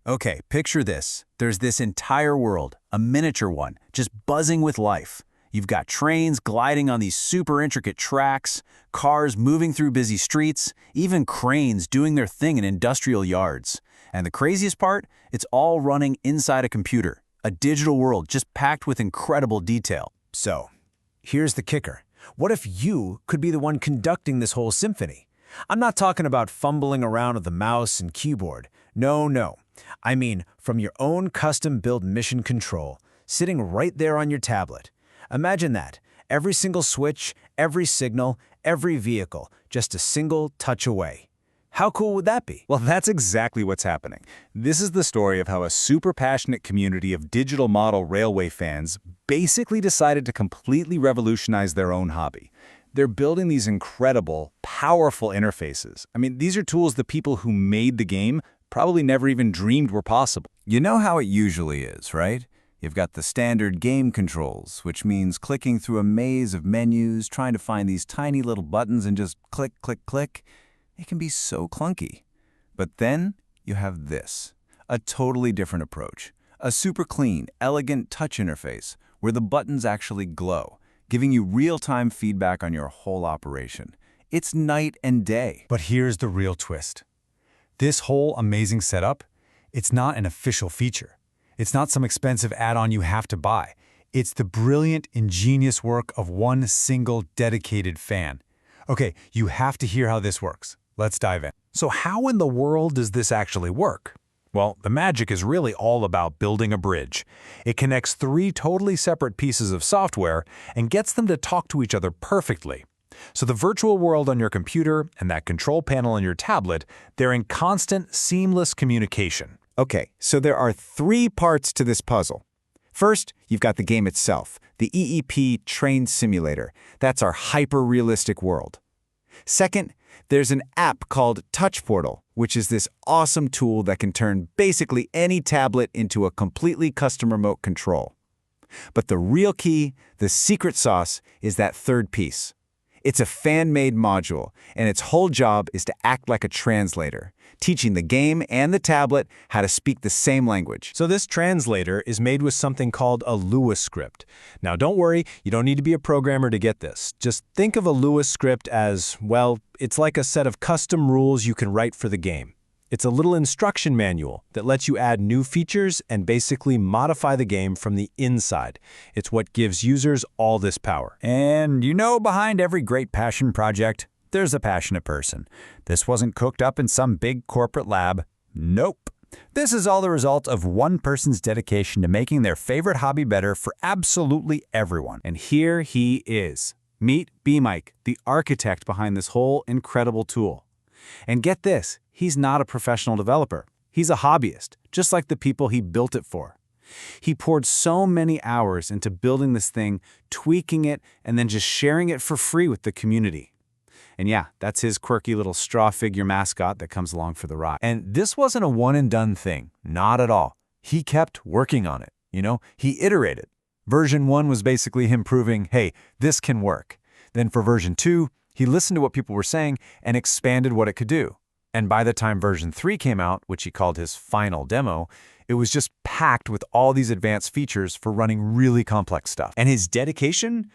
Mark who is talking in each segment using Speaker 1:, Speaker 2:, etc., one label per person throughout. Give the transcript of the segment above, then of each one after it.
Speaker 1: Okay, picture this. There's this entire world, a miniature one, just buzzing with life. You've got trains gliding on these super intricate tracks, cars moving through busy streets, even cranes doing their thing in industrial yards. And the craziest part? It's all running inside a computer, a digital world just packed with incredible detail.
Speaker 2: So, here's the kicker. What if you could be the one conducting this whole symphony? I'm not talking about fumbling around with the mouse and keyboard. No. I mean, from your own custom-built mission control, sitting right there on your tablet. Imagine that. Every single switch, every signal, every vehicle, just a single touch away. How cool would that be?
Speaker 3: Well, that's exactly what's happening. This is the story of how a super passionate community of digital model railway fans basically decided to completely revolutionize their own hobby. They're building these incredible, powerful interfaces. I mean, these are tools the people who made the game probably never even dreamed were possible.
Speaker 1: You know how it usually is, right? You've got the standard game controls, which means clicking through a maze of menus, trying to find these tiny little buttons and just click, click, click. It can be so clunky. But then you have this, a totally different approach. A super clean, elegant touch interface where the buttons actually glow, giving you real-time feedback on your whole operation. It's night and day.
Speaker 4: But here's the real twist. This whole amazing setup, it's not an official feature. It's not some expensive add-on you have to buy. It's the brilliant, ingenious work of one single dedicated fan. Okay, you have to hear how this works. Let's dive in. So how in the world does this actually work? Well, the magic is really all about building a bridge. It connects three totally separate pieces of software and gets them to talk to each other perfectly. So the virtual world on your computer and that control panel on your tablet, they're in constant, seamless communication.
Speaker 5: Okay, so there are three parts to this puzzle. First, you've got the game itself, the EEP Train Simulator. That's our hyper-realistic world. Second, there's an app called TouchPortal, which is this awesome tool that can turn basically any tablet into a completely custom remote control. But the real key, the secret sauce, is that third piece. It's a fan-made module, and its whole job is to act like a translator, teaching the game and the tablet how to speak the same language.
Speaker 2: So this translator is made with something called a Lua script. Now don't worry, you don't need to be a programmer to get this. Just think of a Lua script as, well, it's like a set of custom rules you can write for the game. It's a little instruction manual that lets you add new features and basically modify the game from the inside. It's what gives users all this power.
Speaker 1: And you know, behind every great passion project, there's a passionate person. This wasn't cooked up in some big corporate lab. Nope. This is all the result of one person's dedication to making their favorite hobby better for absolutely everyone.
Speaker 3: And here he is. Meet B-Mike, the architect behind this whole incredible tool. And get this, he's not a professional developer. He's a hobbyist, just like the people he built it for. He poured so many hours into building this thing, tweaking it, and then just sharing it for free with the community. And yeah, that's his quirky little straw figure mascot that comes along for the ride.
Speaker 2: And this wasn't a one-and-done thing. Not at all. He kept working on it. He iterated. Version 1 was basically him proving, hey, this can work. Then for version 2, he listened to what people were saying and expanded what it could do. And by the time version 3 came out, which he called his final demo, it was just packed with all these advanced features for running really complex stuff.
Speaker 3: And his dedication?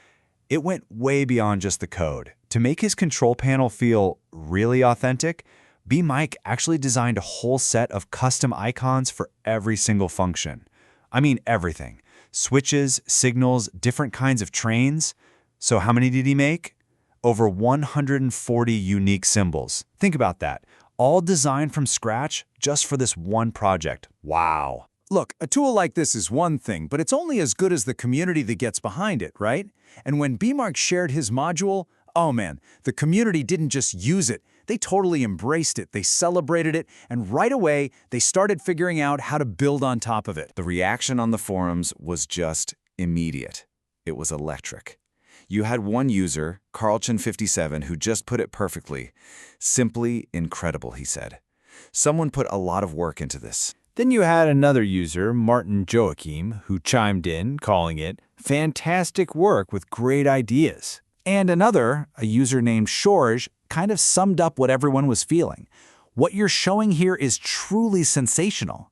Speaker 3: It went way beyond just the code. To make his control panel feel really authentic, B-Mike actually designed a whole set of custom icons for every single function. I mean everything. Switches, signals, different kinds of trains. So how many did he make? Over 140 unique symbols. Think about that. All designed from scratch just for this one project. Wow.
Speaker 1: Look, a tool like this is one thing, but it's only as good as the community that gets behind it, right? And when B-Mark shared his module, oh man, the community didn't just use it. They totally embraced it. They celebrated it, and right away, they started figuring out how to build on top of it.
Speaker 5: The reaction on the forums was just immediate. It was electric. You had one user, Carlchin57, who just put it perfectly. Simply incredible, he said. Someone put a lot of work into this.
Speaker 2: Then you had another user, Martin Joachim, who chimed in, calling it fantastic work with great ideas. And another, a user named Shorge, kind of summed up what everyone was feeling. What you're showing here is truly sensational.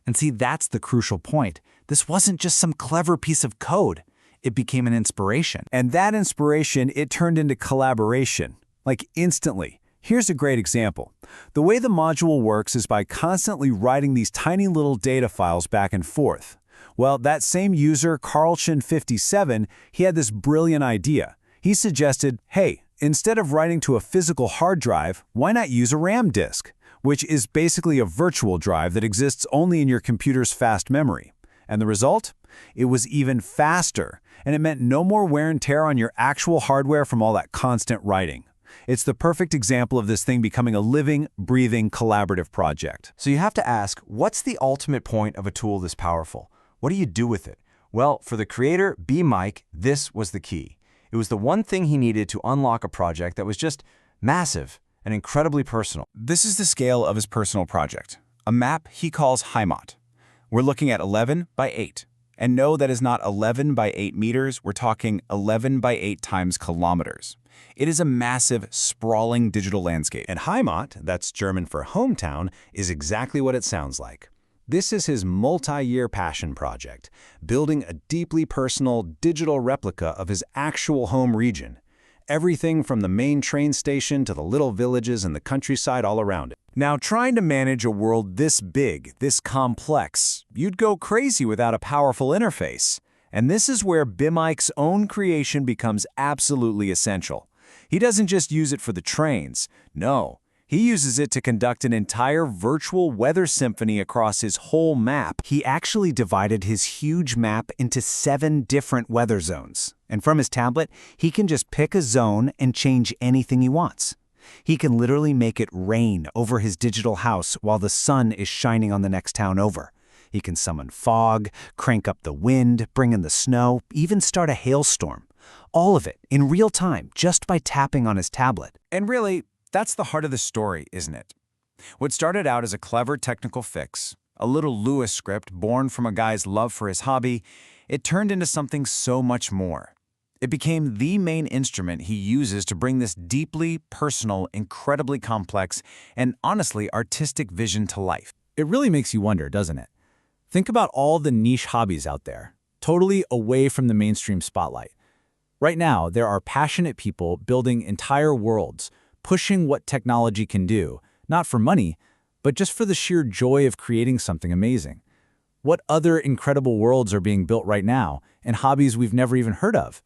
Speaker 5: And see, that's the crucial point. This wasn't just some clever piece of code. It became an inspiration.
Speaker 2: And that inspiration, it turned into collaboration, like instantly. Here's a great example. The way the module works is by constantly writing these tiny little data files back and forth. Well, that same user, Carlchin57, he had this brilliant idea. He suggested, hey, instead of writing to a physical hard drive, why not use a RAM disk, which is basically a virtual drive that exists only in your computer's fast memory. And the result? It was even faster, and it meant no more wear and tear on your actual hardware from all that constant writing. It's the perfect example of this thing becoming a living, breathing, collaborative project.
Speaker 3: So you have to ask, what's the ultimate point of a tool this powerful? What do you do with it? Well, for the creator, B. Mike, this was the key. It was the one thing he needed to unlock a project that was just massive and incredibly personal.
Speaker 1: This is the scale of his personal project, a map he calls HIMOT. We're looking at 11 by 8. And no, that is not 11 by 8 meters, we're talking 11 by 8 times kilometers. It is a massive, sprawling digital landscape.
Speaker 2: And Heimat, that's German for hometown, is exactly what it sounds like. This is his multi-year passion project, building a deeply personal digital replica of his actual home region. Everything from the main train station to the little villages and the countryside all around it. Now, trying to manage a world this big, this complex, you'd go crazy without a powerful interface. And this is where BMike's own creation becomes absolutely essential. He doesn't just use it for the trains. No, he uses it to conduct an entire virtual weather symphony across his whole map. He actually divided his huge map into 7 different weather zones. And from his tablet, he can just pick a zone and change anything he wants. He can literally make it rain over his digital house while the sun is shining on the next town over. He can summon fog, crank up the wind, bring in the snow, even start a hailstorm. All of it in real time just by tapping on his tablet.
Speaker 1: And really, that's the heart of the story, isn't it? What started out as a clever technical fix, a little Lewis script born from a guy's love for his hobby, it turned into something so much more. It became the main instrument he uses to bring this deeply personal, incredibly complex, and honestly artistic vision to life.
Speaker 2: It really makes you wonder, doesn't it? Think about all the niche hobbies out there, totally away from the mainstream spotlight. Right now, there are passionate people building entire worlds, pushing what technology can do, not for money, but just for the sheer joy of creating something amazing. What other incredible worlds are being built right now, and hobbies we've never even heard of?